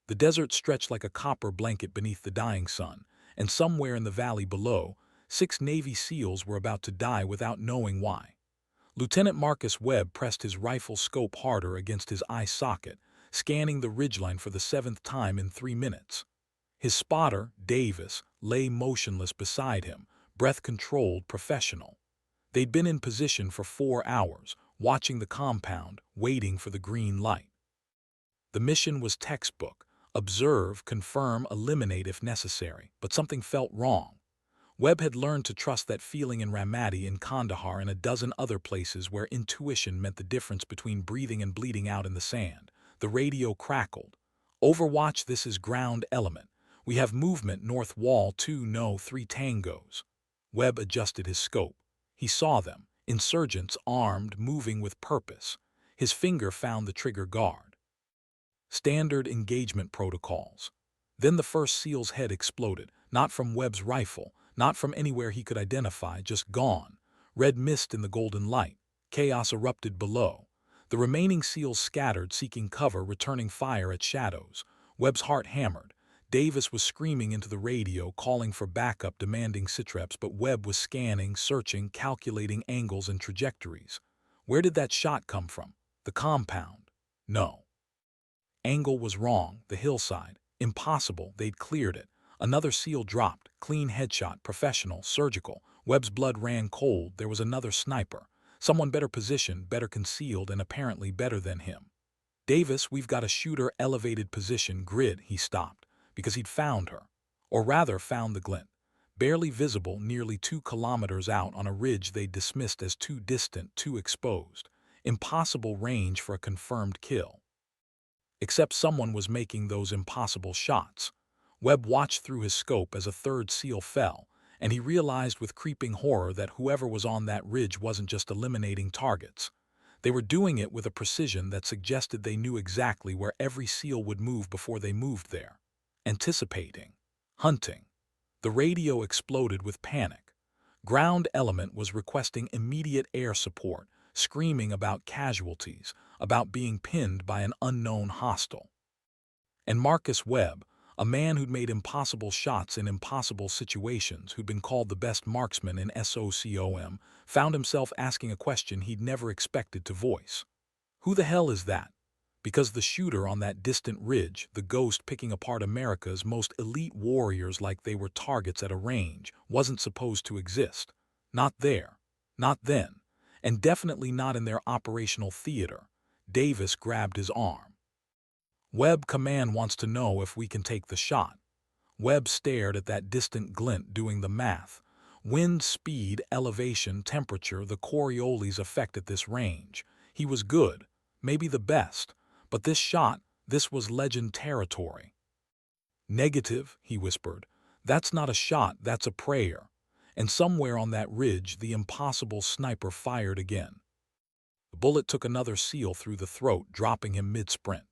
The desert stretched like a copper blanket beneath the dying sun, and somewhere in the valley below, 6 Navy SEALs were about to die without knowing why. Lieutenant Marcus Webb pressed his rifle scope harder against his eye socket, scanning the ridgeline for the 7th time in 3 minutes. His spotter, Davis, lay motionless beside him, breath-controlled, professional. They'd been in position for 4 hours, watching the compound, waiting for the green light. The mission was textbook: observe, confirm, eliminate if necessary, but something felt wrong. Webb had learned to trust that feeling in Ramadi, in Kandahar, and a dozen other places where intuition meant the difference between breathing and bleeding out in the sand. The radio crackled. "Overwatch, this is ground element. We have movement north wall 2 no 3 tangos." Webb adjusted his scope. He saw them, insurgents, armed, moving with purpose. His finger found the trigger guard. Standard engagement protocols. Then the first SEAL's head exploded, not from Webb's rifle, not from anywhere he could identify, just gone. Red mist in the golden light. Chaos erupted below. The remaining SEALs scattered, seeking cover, returning fire at shadows. Webb's heart hammered. Davis was screaming into the radio, calling for backup, demanding sitreps, but Webb was scanning, searching, calculating angles and trajectories. Where did that shot come from? The compound? No. Angle was wrong, the hillside. Impossible, they'd cleared it. Another SEAL dropped, clean headshot, professional, surgical. Webb's blood ran cold. There was another sniper. Someone better positioned, better concealed, and apparently better than him. "Davis, we've got a shooter, elevated position, grid." He stopped, because he'd found her. Or rather, found the glint. Barely visible, nearly 2 kilometers out on a ridge they'd dismissed as too distant, too exposed. Impossible range for a confirmed kill. Except someone was making those impossible shots. Webb watched through his scope as a third SEAL fell, and he realized with creeping horror that whoever was on that ridge wasn't just eliminating targets. They were doing it with a precision that suggested they knew exactly where every SEAL would move before they moved there. Anticipating. Hunting. The radio exploded with panic. Ground element was requesting immediate air support, screaming about casualties, about being pinned by an unknown hostile. And Marcus Webb, a man who'd made impossible shots in impossible situations, who'd been called the best marksman in SOCOM, found himself asking a question he'd never expected to voice. Who the hell is that? Because the shooter on that distant ridge, the ghost picking apart America's most elite warriors like they were targets at a range, wasn't supposed to exist. Not there. Not then. And definitely not in their operational theater. Davis grabbed his arm. "Webb, command wants to know if we can take the shot." Webb stared at that distant glint, doing the math. Wind, speed, elevation, temperature, the Coriolis effect at this range. He was good, maybe the best, but this shot, this was legend territory. "Negative," he whispered. "That's not a shot, that's a prayer." And somewhere on that ridge, the impossible sniper fired again. The bullet took another SEAL through the throat, dropping him mid-sprint.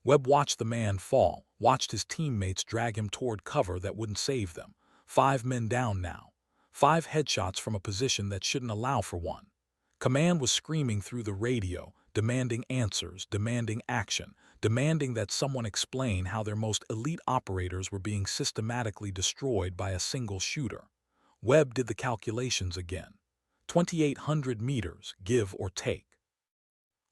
Webb watched the man fall, watched his teammates drag him toward cover that wouldn't save them. 5 men down now. 5 headshots from a position that shouldn't allow for one. Command was screaming through the radio, demanding answers, demanding action, demanding that someone explain how their most elite operators were being systematically destroyed by a single shooter. Webb did the calculations again. 2,800 meters, give or take.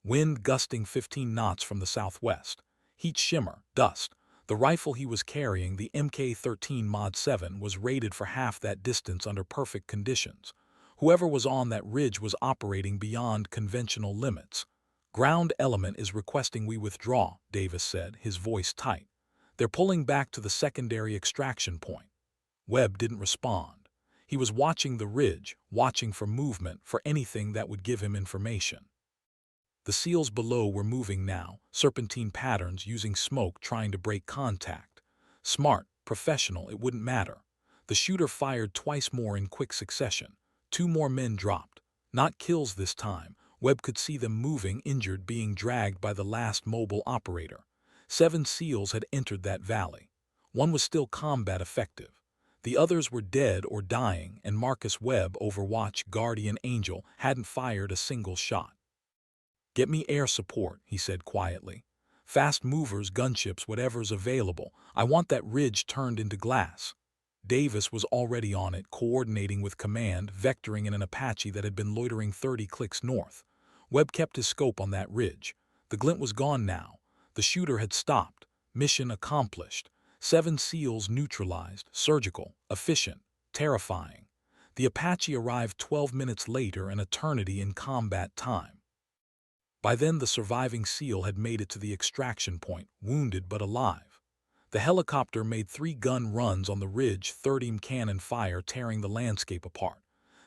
Wind gusting 15 knots from the southwest. Heat shimmer, dust. The rifle he was carrying, the Mk13 Mod 7, was rated for half that distance under perfect conditions. Whoever was on that ridge was operating beyond conventional limits. "Ground element is requesting we withdraw," Davis said, his voice tight. "They're pulling back to the secondary extraction point." Webb didn't respond. He was watching the ridge, watching for movement, for anything that would give him information. The SEALs below were moving now, serpentine patterns, using smoke, trying to break contact. Smart, professional, it wouldn't matter. The shooter fired twice more in quick succession. 2 more men dropped. Not kills this time. Webb could see them moving, injured, being dragged by the last mobile operator. 7 SEALs had entered that valley. 1 was still combat effective. The others were dead or dying, and Marcus Webb, Overwatch guardian angel, hadn't fired a single shot. "Get me air support," he said quietly. Fast movers, gunships, whatever's available. I want that ridge turned into glass. Davis was already on it, coordinating with command, vectoring in an Apache that had been loitering 30 clicks north. Webb kept his scope on that ridge. The glint was gone now. The shooter had stopped. Mission accomplished. 7 SEALs neutralized, surgical, efficient, terrifying. The Apache arrived 12 minutes later, an eternity in combat time. By then, the surviving SEAL had made it to the extraction point, wounded but alive. The helicopter made 3 gun runs on the ridge, 30 cannon fire tearing the landscape apart.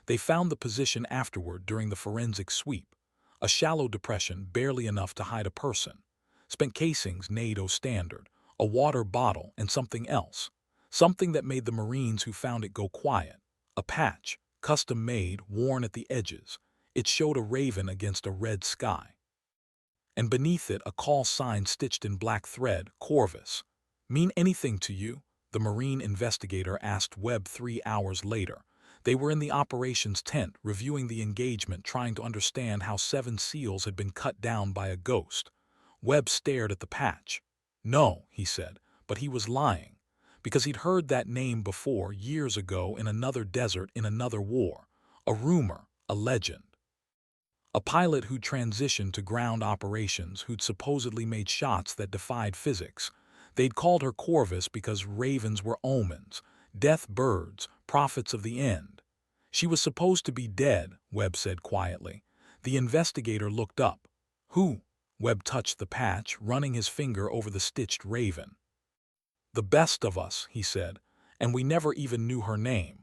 They found the position afterward during the forensic sweep. A shallow depression, barely enough to hide a person. Spent casings, NATO standard, a water bottle, and something else. Something that made the Marines who found it go quiet. A patch, custom-made, worn at the edges. It showed a raven against a red sky. And beneath it a call sign stitched in black thread, Corvus. Mean anything to you? The Marine investigator asked Webb 3 hours later. They were in the operations tent, reviewing the engagement, trying to understand how 7 SEALs had been cut down by a ghost. Webb stared at the patch. No, he said, but he was lying. Because he'd heard that name before, years ago, in another desert, in another war. A rumor, a legend. A pilot who'd transitioned to ground operations, who'd supposedly made shots that defied physics. They'd called her Corvus because ravens were omens, death birds, prophets of the end. She was supposed to be dead, Webb said quietly. The investigator looked up. Who? Webb touched the patch, running his finger over the stitched raven. The best of us, he said, and we never even knew her name.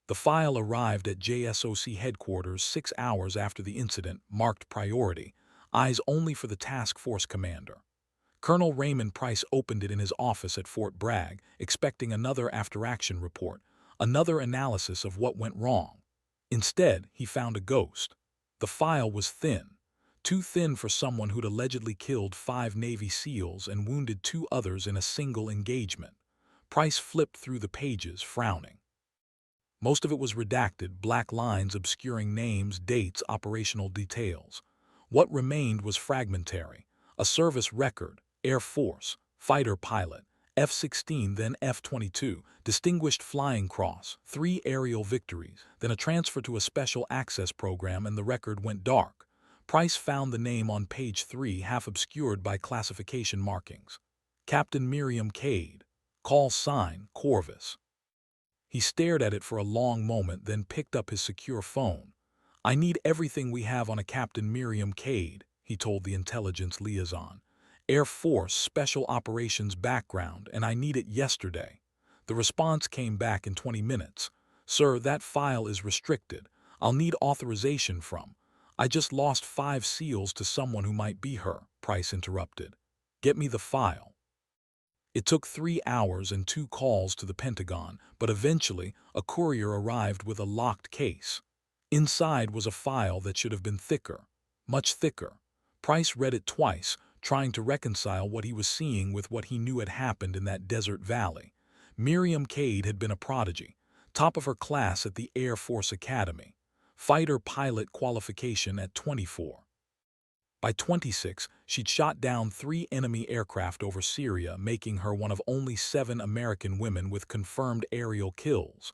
The file arrived at JSOC headquarters 6 hours after the incident, marked priority, eyes only for the task force commander. Colonel Raymond Price opened it in his office at Fort Bragg, expecting another after-action report, another analysis of what went wrong. Instead, he found a ghost. The file was thin. Too thin for someone who'd allegedly killed 5 Navy SEALs and wounded 2 others in a single engagement. Price flipped through the pages, frowning. Most of it was redacted, black lines obscuring names, dates, operational details. What remained was fragmentary. A service record, Air Force, fighter pilot, F-16, then F-22, Distinguished Flying Cross, 3 aerial victories, then a transfer to a special access program, and the record went dark. Price found the name on page 3, half obscured by classification markings. Captain Miriam Cade. Call sign, Corvus. He stared at it for a long moment, then picked up his secure phone. I need everything we have on a Captain Miriam Cade, he told the intelligence liaison. Air Force Special Operations background, and I need it yesterday. The response came back in 20 minutes. Sir, that file is restricted. I'll need authorization from. I just lost 5 SEALs to someone who might be her, Price interrupted. Get me the file. It took 3 hours and 2 calls to the Pentagon, but eventually a courier arrived with a locked case. Inside was a file that should have been thicker, much thicker. Price read it twice, trying to reconcile what he was seeing with what he knew had happened in that desert valley. Miriam Cade had been a prodigy, top of her class at the Air Force Academy, fighter pilot qualification at 24. By 26, she'd shot down 3 enemy aircraft over Syria, making her one of only 7 American women with confirmed aerial kills.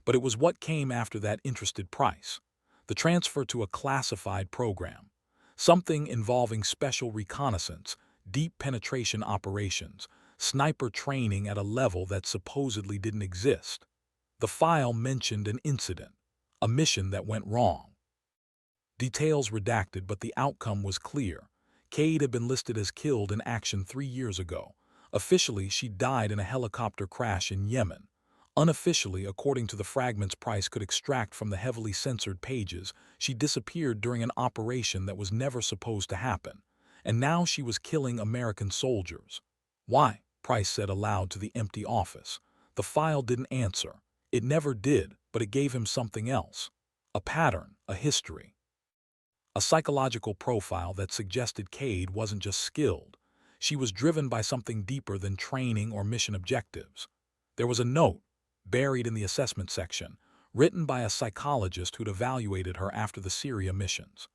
But it was what came after that interested Price. The transfer to a classified program. Something involving special reconnaissance, deep penetration operations, sniper training at a level that supposedly didn't exist. The file mentioned an incident, a mission that went wrong. Details redacted, but the outcome was clear. Cade had been listed as killed in action 3 years ago. Officially, she died in a helicopter crash in Yemen. Unofficially, according to the fragments Price could extract from the heavily censored pages, she disappeared during an operation that was never supposed to happen. And now she was killing American soldiers. Why? Price said aloud to the empty office. The file didn't answer. It never did, but it gave him something else. A pattern, a history. A psychological profile that suggested Cade wasn't just skilled. She was driven by something deeper than training or mission objectives. There was a note, buried in the assessment section, written by a psychologist who'd evaluated her after the Syria missions.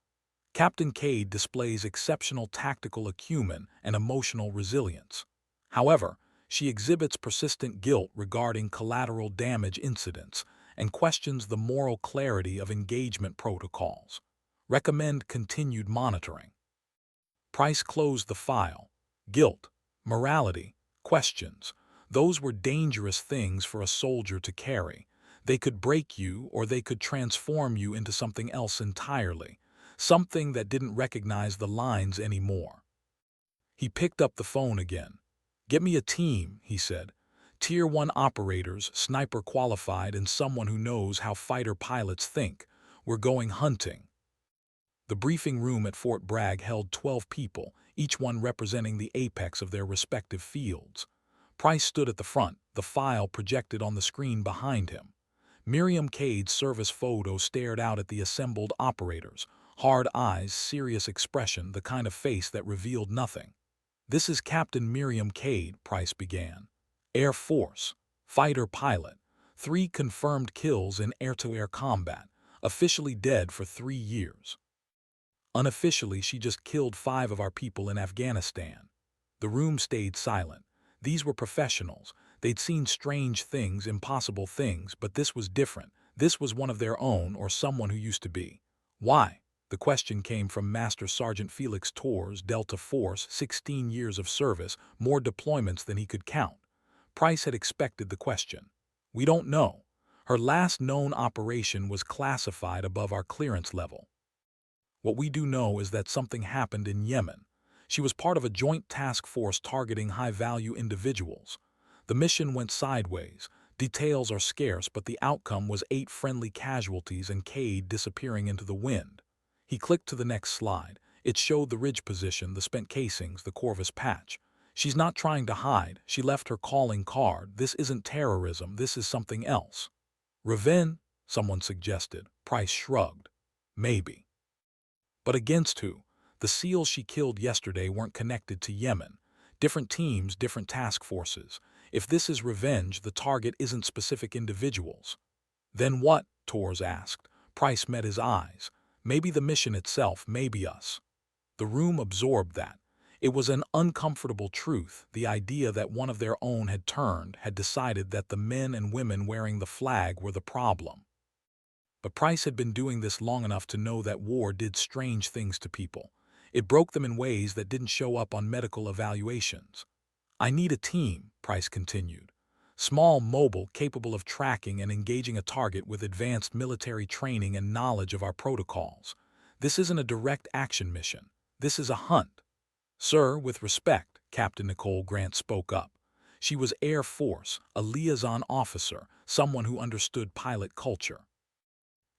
Captain Cade displays exceptional tactical acumen and emotional resilience. However, she exhibits persistent guilt regarding collateral damage incidents and questions the moral clarity of engagement protocols. Recommend continued monitoring. Price closed the file. Guilt, morality, questions. Those were dangerous things for a soldier to carry. They could break you or they could transform you into something else entirely, something that didn't recognize the lines anymore. He picked up the phone again. "Get me a team," he said. "Tier 1 operators, sniper qualified, and someone who knows how fighter pilots think. We're going hunting." The briefing room at Fort Bragg held 12 people, each one representing the apex of their respective fields. Price stood at the front, the file projected on the screen behind him. Miriam Cade's service photo stared out at the assembled operators. Hard eyes, serious expression, the kind of face that revealed nothing. "This is Captain Miriam Cade," Price began. "Air Force, fighter pilot, 3 confirmed kills in air-to-air combat, officially dead for 3 years. Unofficially, she just killed 5 of our people in Afghanistan." The room stayed silent. These were professionals. They'd seen strange things, impossible things, but this was different. This was one of their own, or someone who used to be. "Why?" The question came from Master Sergeant Felix Torres, Delta Force, 16 years of service, more deployments than he could count. Price had expected the question. "We don't know. Her last known operation was classified above our clearance level. What we do know is that something happened in Yemen. She was part of a joint task force targeting high-value individuals. The mission went sideways. Details are scarce, but the outcome was 8 friendly casualties and Cade disappearing into the wind." He clicked to the next slide. It showed the ridge position, the spent casings, the Corvus patch. "She's not trying to hide. She left her calling card. This isn't terrorism. This is something else." "Revenge?" someone suggested. Price shrugged. "Maybe. But against who? The SEALs she killed yesterday weren't connected to Yemen. Different teams, different task forces. If this is revenge, the target isn't specific individuals." "Then what?" Torres asked. Price met his eyes. "Maybe the mission itself, maybe us." The room absorbed that. It was an uncomfortable truth, the idea that one of their own had turned, had decided that the men and women wearing the flag were the problem. But Price had been doing this long enough to know that war did strange things to people. It broke them in ways that didn't show up on medical evaluations. "I need a team," Price continued. "Small, mobile, capable of tracking and engaging a target with advanced military training and knowledge of our protocols. This isn't a direct action mission. This is a hunt." "Sir, with respect," Captain Nicole Grant spoke up. She was Air Force, a liaison officer, someone who understood pilot culture.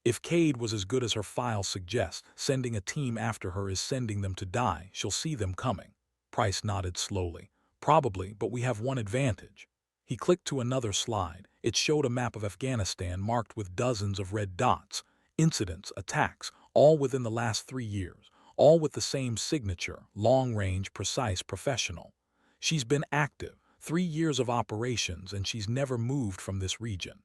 "If Cade was as good as her file suggests, sending a team after her is sending them to die. She'll see them coming." Price nodded slowly. "Probably, but we have one advantage." He clicked to another slide. It showed a map of Afghanistan marked with dozens of red dots. Incidents, attacks, all within the last 3 years. All with the same signature, long-range, precise, professional. She's been active, 3 years of operations, and she's never moved from this region.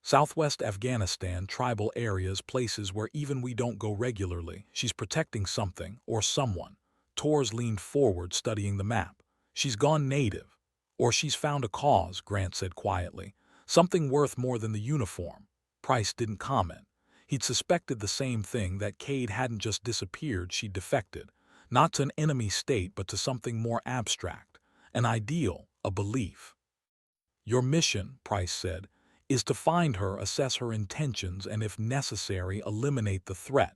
Southwest Afghanistan, tribal areas, places where even we don't go regularly. She's protecting something, or someone. Torres leaned forward, studying the map. "She's gone native. Or she's found a cause," Grant said quietly. "Something worth more than the uniform." Price didn't comment. He'd suspected the same thing, that Cade hadn't just disappeared, she'd defected. Not to an enemy state, but to something more abstract. An ideal, a belief. "Your mission," Price said, "is to find her, assess her intentions, and if necessary, eliminate the threat.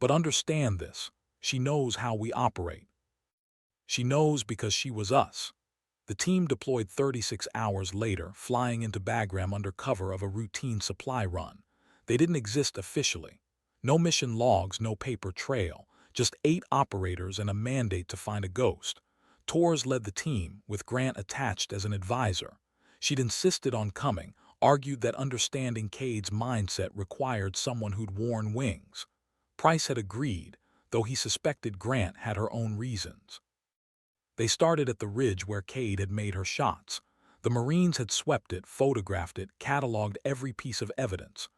But understand this, she knows how we operate. She knows because she was us." The team deployed 36 hours later, flying into Bagram under cover of a routine supply run. They didn't exist officially. No mission logs, no paper trail, just 8 operators and a mandate to find a ghost. Torres led the team, with Grant attached as an advisor. She'd insisted on coming, argued that understanding Cade's mindset required someone who'd worn wings. Price had agreed, though he suspected Grant had her own reasons. They started at the ridge where Cade had made her shots. The Marines had swept it, photographed it, cataloged every piece of evidence.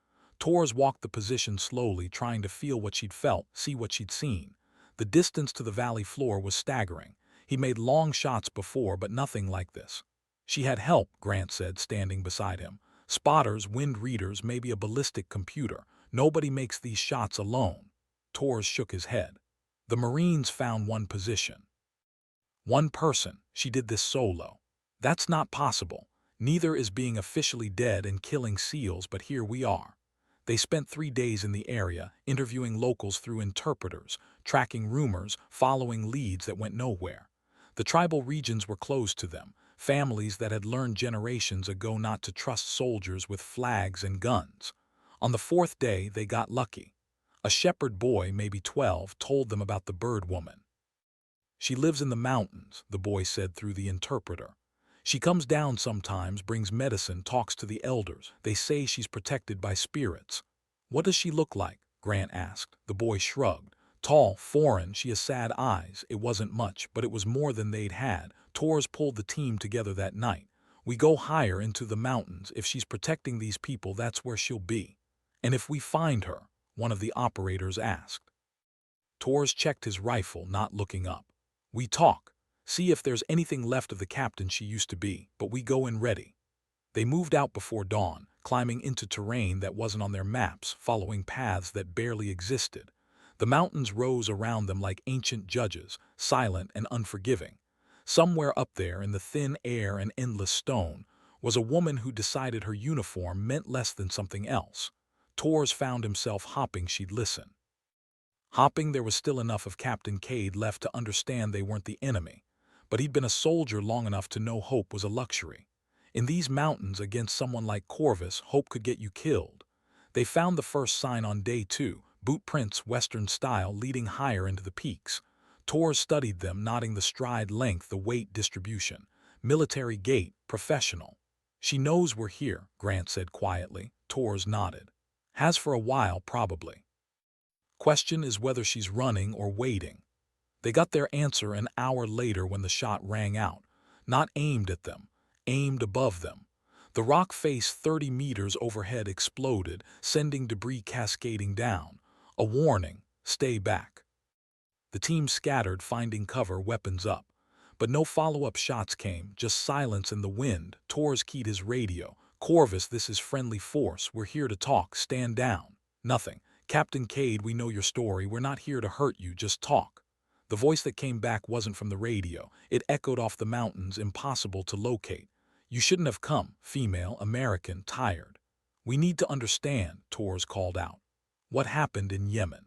Torres walked the position slowly, trying to feel what she'd felt, see what she'd seen. The distance to the valley floor was staggering. He made long shots before, but nothing like this. She had help, Grant said, standing beside him. Spotters, wind readers, maybe a ballistic computer. Nobody makes these shots alone. Torres shook his head. The Marines found one position. One person. She did this solo. That's not possible. Neither is being officially dead and killing SEALs, but here we are. They spent 3 days in the area, interviewing locals through interpreters, tracking rumors, following leads that went nowhere. The tribal regions were closed to them, families that had learned generations ago not to trust soldiers with flags and guns. On the 4th day, they got lucky. A shepherd boy, maybe 12, told them about the bird woman. She lives in the mountains, the boy said through the interpreter. She comes down sometimes, brings medicine, talks to the elders. They say she's protected by spirits. What does she look like? Grant asked. The boy shrugged. Tall, foreign, she has sad eyes. It wasn't much, but it was more than they'd had. Torres pulled the team together that night. We go higher into the mountains. If she's protecting these people, that's where she'll be. And if we find her, one of the operators asked. Torres checked his rifle, not looking up. We talk. See if there's anything left of the captain she used to be, but we go in ready. They moved out before dawn, climbing into terrain that wasn't on their maps, following paths that barely existed. The mountains rose around them like ancient judges, silent and unforgiving. Somewhere up there, in the thin air and endless stone, was a woman who decided her uniform meant less than something else. Torres found himself hopping. She'd listen. Hopping, there was still enough of Captain Cade left to understand they weren't the enemy. But he'd been a soldier long enough to know hope was a luxury. In these mountains, against someone like Corvus, hope could get you killed. They found the first sign on day 2, boot prints, Western style, leading higher into the peaks. Torres studied them, nodding the stride length, the weight distribution. Military gait, professional. She knows we're here, Grant said quietly. Torres nodded. Has for a while, probably. Question is whether she's running or waiting. They got their answer an hour later when the shot rang out. Not aimed at them, aimed above them. The rock face 30 meters overhead exploded, sending debris cascading down. A warning, stay back. The team scattered, finding cover, weapons up. But no follow-up shots came, just silence in the wind. Torres keyed his radio. Corvus, this is friendly force. We're here to talk. Stand down. Nothing. Captain Cade, we know your story. We're not here to hurt you, just talk. The voice that came back wasn't from the radio. It echoed off the mountains, impossible to locate. You shouldn't have come, female, American, tired. We need to understand, Torres called out. What happened in Yemen?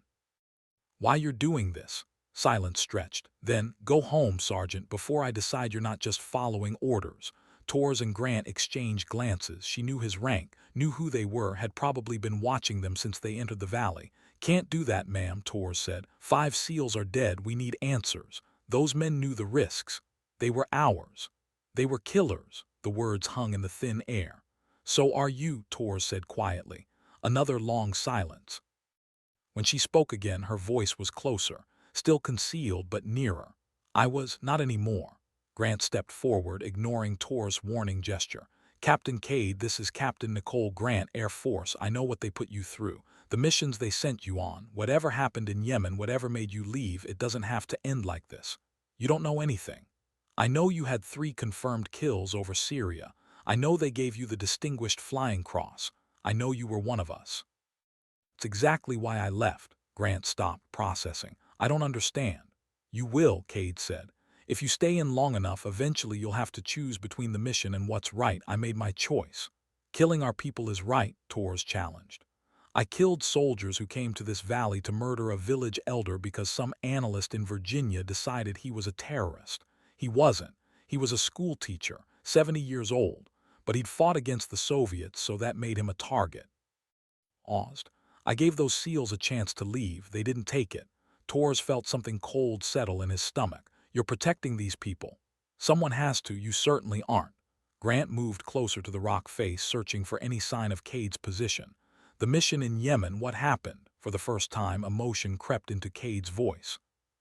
Why you're doing this? Silence stretched. Then, go home, Sergeant, before I decide you're not just following orders. Torres and Grant exchanged glances. She knew his rank, knew who they were, had probably been watching them since they entered the valley. Can't do that, ma'am, Torres said. 5 SEALs are dead. We need answers. Those men knew the risks. They were ours. They were killers. The words hung in the thin air. So are you, Torres said quietly. Another long silence. When she spoke again, her voice was closer, still concealed but nearer. I was, not anymore. Grant stepped forward, ignoring Torres' warning gesture. Captain Cade, this is Captain Nicole Grant, Air Force. I know what they put you through. The missions they sent you on, whatever happened in Yemen, whatever made you leave, it doesn't have to end like this. You don't know anything. I know you had 3 confirmed kills over Syria. I know they gave you the Distinguished Flying Cross. I know you were one of us. It's exactly why I left. Grant stopped, processing. I don't understand. You will, Cade said. If you stay in long enough, eventually you'll have to choose between the mission and what's right. I made my choice. Killing our people is right, Torres challenged. I killed soldiers who came to this valley to murder a village elder because some analyst in Virginia decided he was a terrorist. He wasn't. He was a school teacher, 70 years old, but he'd fought against the Soviets, so that made him a target. Paused. I gave those SEALs a chance to leave. They didn't take it. Torres felt something cold settle in his stomach. You're protecting these people. Someone has to. You certainly aren't. Grant moved closer to the rock face, searching for any sign of Cade's position. The mission in Yemen, what happened? For the first time, emotion crept into Cade's voice.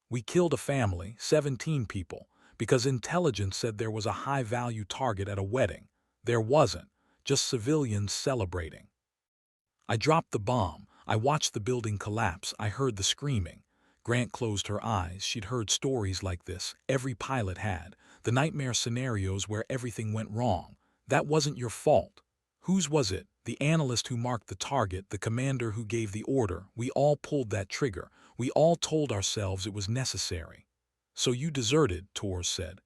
We killed a family, 17 people, because intelligence said there was a high-value target at a wedding. There wasn't, just civilians celebrating. I dropped the bomb. I watched the building collapse. I heard the screaming. Grant closed her eyes. She'd heard stories like this. Every pilot had. The nightmare scenarios where everything went wrong. That wasn't your fault. Whose was it? The analyst who marked the target, the commander who gave the order. We all pulled that trigger. We all told ourselves it was necessary. So you deserted, Torres said.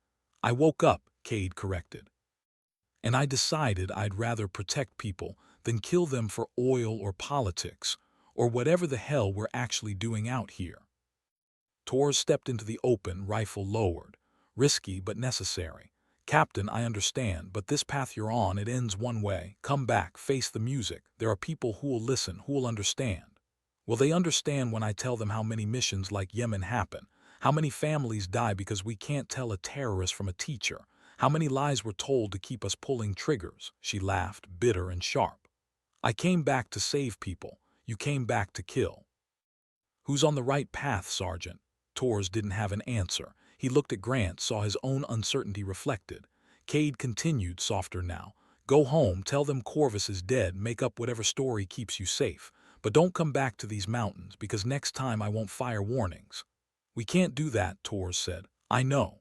I woke up, Cade corrected. And I decided I'd rather protect people than kill them for oil or politics, or whatever the hell we're actually doing out here. Torres stepped into the open, rifle lowered. Risky but necessary. Captain, I understand, but this path you're on, it ends one way. Come back, face the music. There are people who'll listen, who'll understand. Will they understand when I tell them how many missions like Yemen happen? How many families die because we can't tell a terrorist from a teacher? How many lies were told to keep us pulling triggers? She laughed, bitter and sharp. I came back to save people. You came back to kill. Who's on the right path, Sergeant? Torres didn't have an answer. He looked at Grant, saw his own uncertainty reflected. Cade continued, softer now. Go home, tell them Corvus is dead, make up whatever story keeps you safe. But don't come back to these mountains, because next time I won't fire warnings. We can't do that, Torres said. I know.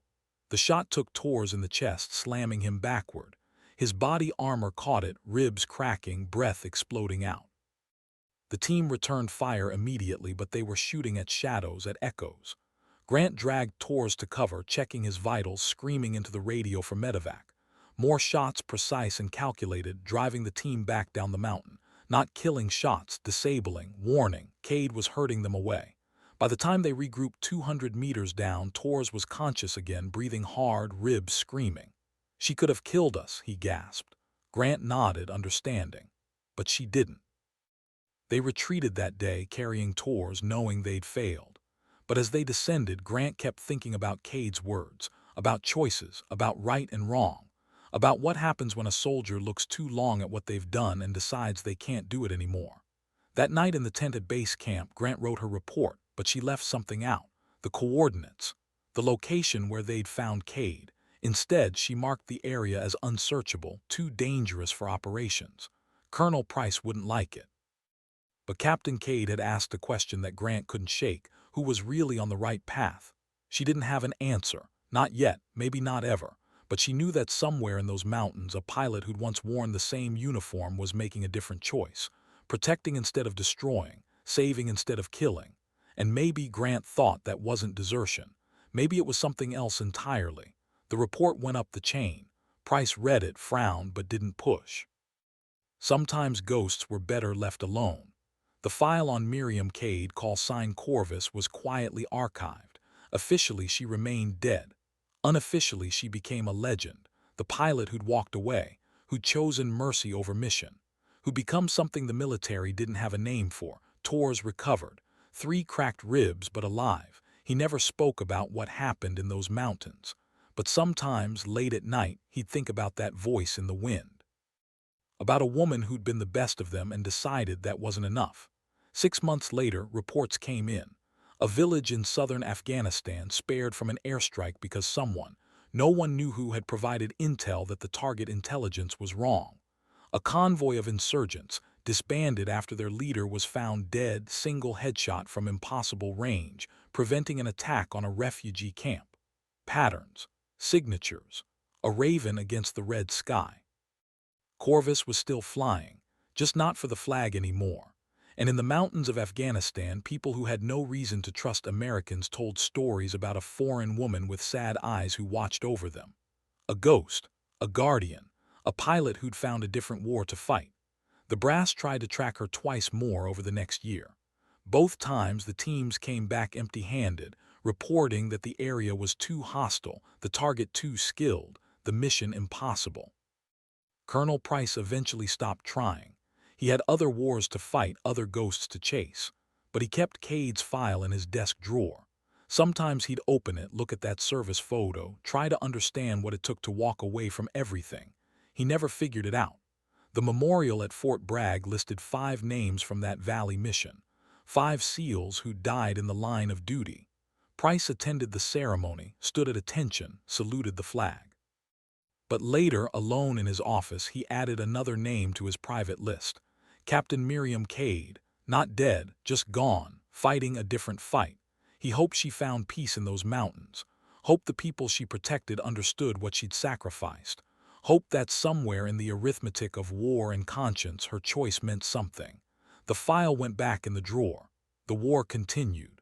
The shot took Torres in the chest, slamming him backward. His body armor caught it, ribs cracking, breath exploding out. The team returned fire immediately, but they were shooting at shadows, at echoes. Grant dragged Torres to cover, checking his vitals, screaming into the radio for medevac. More shots, precise and calculated, driving the team back down the mountain. Not killing shots, disabling, warning. Cade was herding them away. By the time they regrouped 200 meters down, Torres was conscious again, breathing hard, ribs screaming. She could have killed us, he gasped. Grant nodded, understanding. But she didn't. They retreated that day, carrying Torres, knowing they'd failed. But as they descended, Grant kept thinking about Cade's words, about choices, about right and wrong, about what happens when a soldier looks too long at what they've done and decides they can't do it anymore. That night in the tent at base camp, Grant wrote her report, but she left something out: the coordinates, the location where they'd found Cade. Instead, she marked the area as unsearchable, too dangerous for operations. Colonel Price wouldn't like it. But Captain Cade had asked a question that Grant couldn't shake: who was really on the right path? She didn't have an answer. Not yet, maybe not ever. But she knew that somewhere in those mountains, a pilot who'd once worn the same uniform was making a different choice. Protecting instead of destroying, saving instead of killing. And maybe Grant thought that wasn't desertion. Maybe it was something else entirely. The report went up the chain. Price read it, frowned, but didn't push. Sometimes ghosts were better left alone. The file on Miriam Cade, call sign Corvus, was quietly archived. Officially, she remained dead. Unofficially, she became a legend. The pilot who'd walked away, who'd chosen mercy over mission, who'd become something the military didn't have a name for. Torres recovered. 3 cracked ribs, but alive. He never spoke about what happened in those mountains. But sometimes, late at night, he'd think about that voice in the wind. About a woman who'd been the best of them and decided that wasn't enough. 6 months later, reports came in. A village in southern Afghanistan spared from an airstrike because someone, no one knew who, had provided intel that the target intelligence was wrong. A convoy of insurgents disbanded after their leader was found dead, single headshot from impossible range, preventing an attack on a refugee camp. Patterns, signatures, a raven against the red sky. Corvus was still flying, just not for the flag anymore. And in the mountains of Afghanistan, people who had no reason to trust Americans told stories about a foreign woman with sad eyes who watched over them. A ghost, a guardian, a pilot who'd found a different war to fight. The brass tried to track her twice more over the next year. Both times the teams came back empty-handed, reporting that the area was too hostile, the target too skilled, the mission impossible. Colonel Price eventually stopped trying. He had other wars to fight, other ghosts to chase. But he kept Cade's file in his desk drawer. Sometimes he'd open it, look at that service photo, try to understand what it took to walk away from everything. He never figured it out. The memorial at Fort Bragg listed 5 names from that Valley mission. 5 SEALs who died in the line of duty. Price attended the ceremony, stood at attention, saluted the flag. But later, alone in his office, he added another name to his private list. Captain Miriam Cade, not dead, just gone, fighting a different fight. He hoped she found peace in those mountains. Hoped the people she protected understood what she'd sacrificed. Hoped that somewhere in the arithmetic of war and conscience her choice meant something. The file went back in the drawer. The war continued.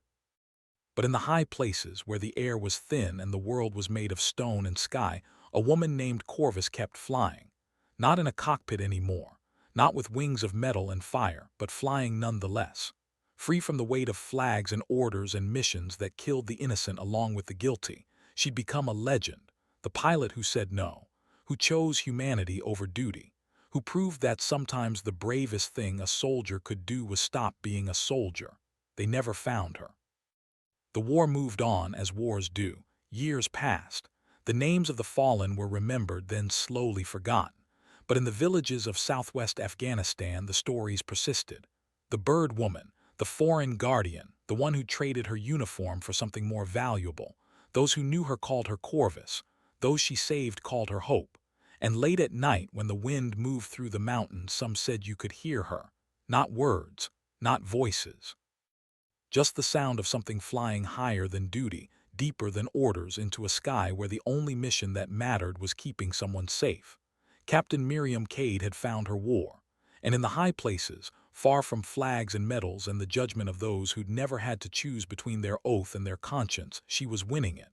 But in the high places where the air was thin and the world was made of stone and sky, a woman named Corvus kept flying. Not in a cockpit anymore, not with wings of metal and fire, but flying nonetheless. Free from the weight of flags and orders and missions that killed the innocent along with the guilty, she'd become a legend, the pilot who said no, who chose humanity over duty, who proved that sometimes the bravest thing a soldier could do was stop being a soldier. They never found her. The war moved on as wars do. Years passed. The names of the fallen were remembered, then slowly forgotten. But in the villages of southwest Afghanistan, the stories persisted. The bird woman, the foreign guardian, the one who traded her uniform for something more valuable. Those who knew her called her Corvus. Those she saved called her Hope. And late at night, when the wind moved through the mountains, some said you could hear her. Not words, not voices. Just the sound of something flying higher than duty, deeper than orders, into a sky where the only mission that mattered was keeping someone safe. Captain Miriam Cade had found her war, and in the high places, far from flags and medals and the judgment of those who'd never had to choose between their oath and their conscience, she was winning it.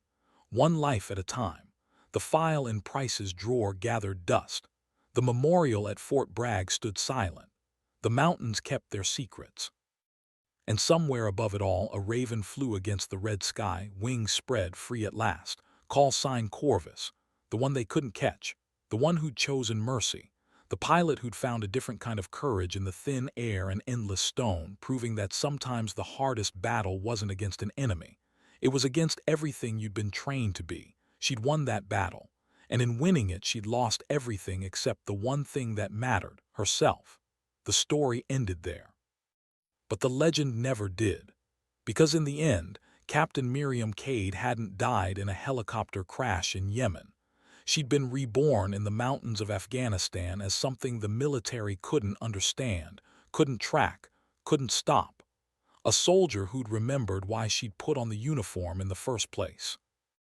One life at a time. The file in Price's drawer gathered dust. The memorial at Fort Bragg stood silent. The mountains kept their secrets. And somewhere above it all, a raven flew against the red sky, wings spread free at last. Call sign Corvus, the one they couldn't catch, the one who'd chosen mercy, the pilot who'd found a different kind of courage in the thin air and endless stone, proving that sometimes the hardest battle wasn't against an enemy. It was against everything you'd been trained to be. She'd won that battle, and in winning it she'd lost everything except the one thing that mattered, herself. The story ended there. But the legend never did, because in the end, Captain Miriam Cade hadn't died in a helicopter crash in Yemen. She'd been reborn in the mountains of Afghanistan as something the military couldn't understand, couldn't track, couldn't stop. A soldier who'd remembered why she'd put on the uniform in the first place.